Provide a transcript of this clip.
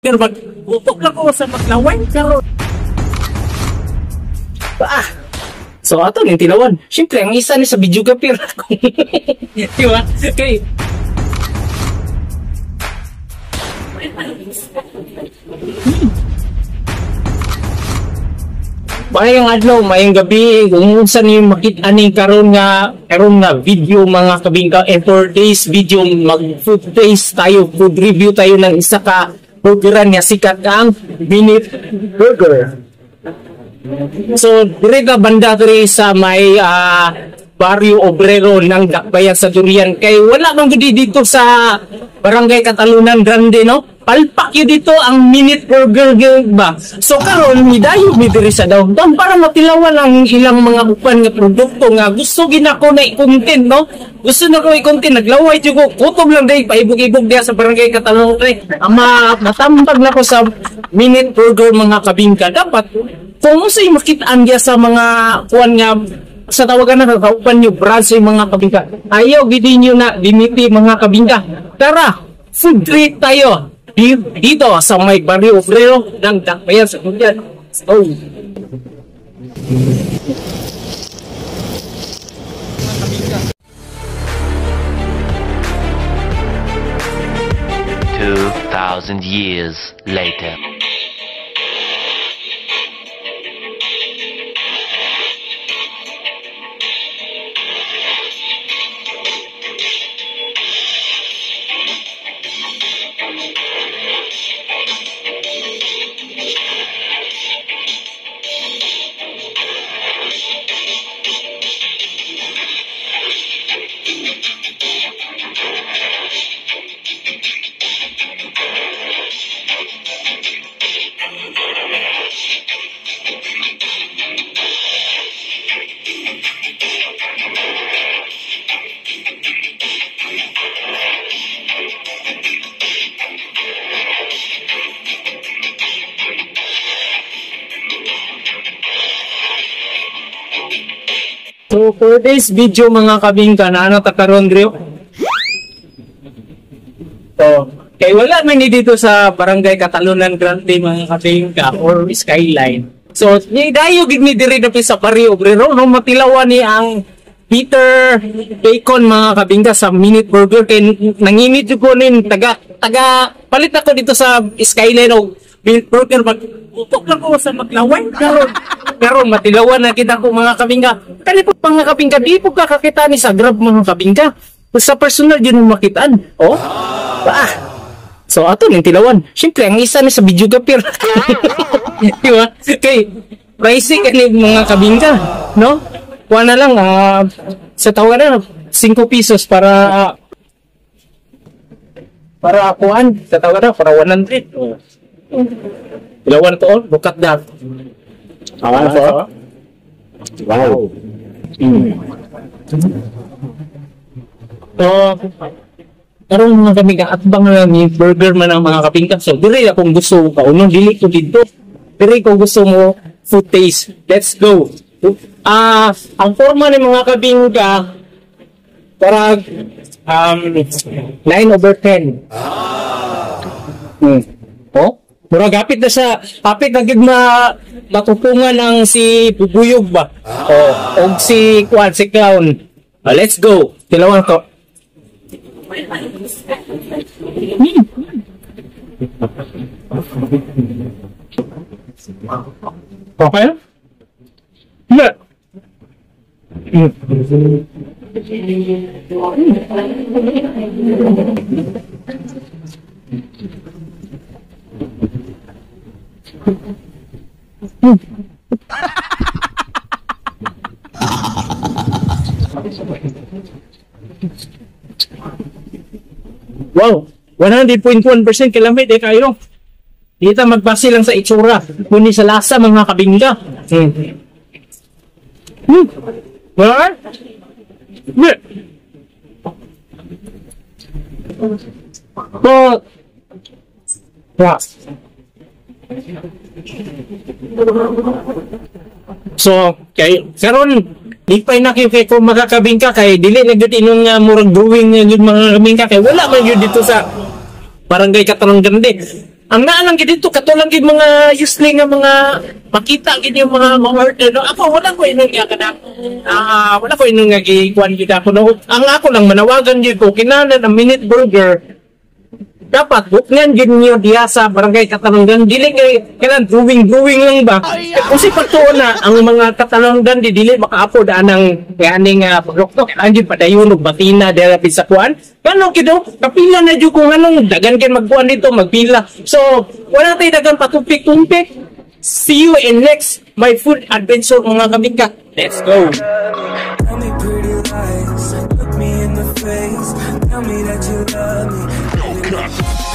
Pero mag-utok lang ko sa maglaway. Pero... So ato yung tilawan. Siyempre, ang isa ni sa video kapir. Diba? Okay. Mayang adlaw, mayang gabi, kung saan yung makita ni karon nga video mga kabingka, and for this video mag-food taste tayo, food review tayo ng isa ka burgeran nga sikat ang Minute Burger. So, dire ka banda diri sa may Barrio Obrero ng Dakbayan sa Durian. Kay wala man gudi dito sa Barangay Catalunan Grande, no? Palpak yun dito ang Minute Burger ba? So karon midayo mi diri sa downtown para matilawan ang ilang mga upan nga produkto nga gusto ginako na i-content, no? Gusto na ko i-content, naglaway jud ko. Kutob lang day paibog-ibog diya sa Barangay Catalunan. Matambag na ko sa Minute Burger mga kabingka. Dapat kung usay makitaan diya sa mga kuan nga sa tawagan na kaupan nyo branch yung mga kabingka. Ayaw gidi nyo na limiti mga kabingka. Tara, food treat tayo dito sa may Barrio Obrero ng Dakbayan sa Durian. So, 2,000 years later. So for this video mga kabingka na ano takaron Drew. So kay wala man ni dito sa Barangay Catalunan Grande mga kabingka or Skyline. So ni dayo gid ni diri dapi sa Barrio Obrero no matilawan ni ang Peter Bacon mga kabingka sa Minute Burger kay nanginit jud ko nin taga palit ako dito sa Skyline og Minute Burger mag-utok lang ko sa maglaway. Pero matilawan na kita ko mga kabingka. Kani po mga kabingka, di po kakakita ni sa Grab mga kabingka. Sa personal yun mo makitaan. Oh? So ato yung tilawan. Siyempre, ang isa ni sa video kapir. Diba? Okay. Pricing kani mga kabingka. No? Kuha na lang. Sa tawagan na, 5 pesos para kuhaan. Sa tawagan na, para 100. Tilawan to all. Look at that. Wow. So, karon mga kabingka at bang ni burger man ang mga kabingka. So, dili akong gusto ka unong dili ko dito. Dili ko gusto mo food taste. Let's go. Ang forma ni mga kabingka para 9/10. Oh? Mura gapit na sa kapit na gid matutungan ang si Bubuyog ba? O si Kwan, si Clown. Let's go. Tilawan ko. Okay? Yeah. Wow, 100.1% kilamit kayo. Dito magbase lang sa itsura, kundi sa lasa mga kabingka. Wala? So, kay karon di pa na kay kung makakabingka kay dili na gyud inong nga murag drawing nga gyud mga kabingka kay wala man gyud dito sa Barangay Catalunan Grande. ang naalang gid dito katulang gid mga useless nga mga makita gid yung mga order no. Ako wala ko inong nga kada wala ko inong nga gikuan gid ako no. Ang ako lang manawagan gid ko kinahanglan ang minute burger dapat buknan gid niyo diya sa barangay Katalunggan dili kay kanang drawing lang ba kasi pagtuon na ang mga Katalunggan di dili makaapod anang ganing produkto kailangan gid padayon og batina dira sa kuan kano kido kapila na jud kung anong dagan kay magkuan dito magpila so wala tay dagan patumpik-tumpik. See you in next my food adventure mga kamika. Let's go. Tell me pretty lies, look me in the face, tell me that you love me.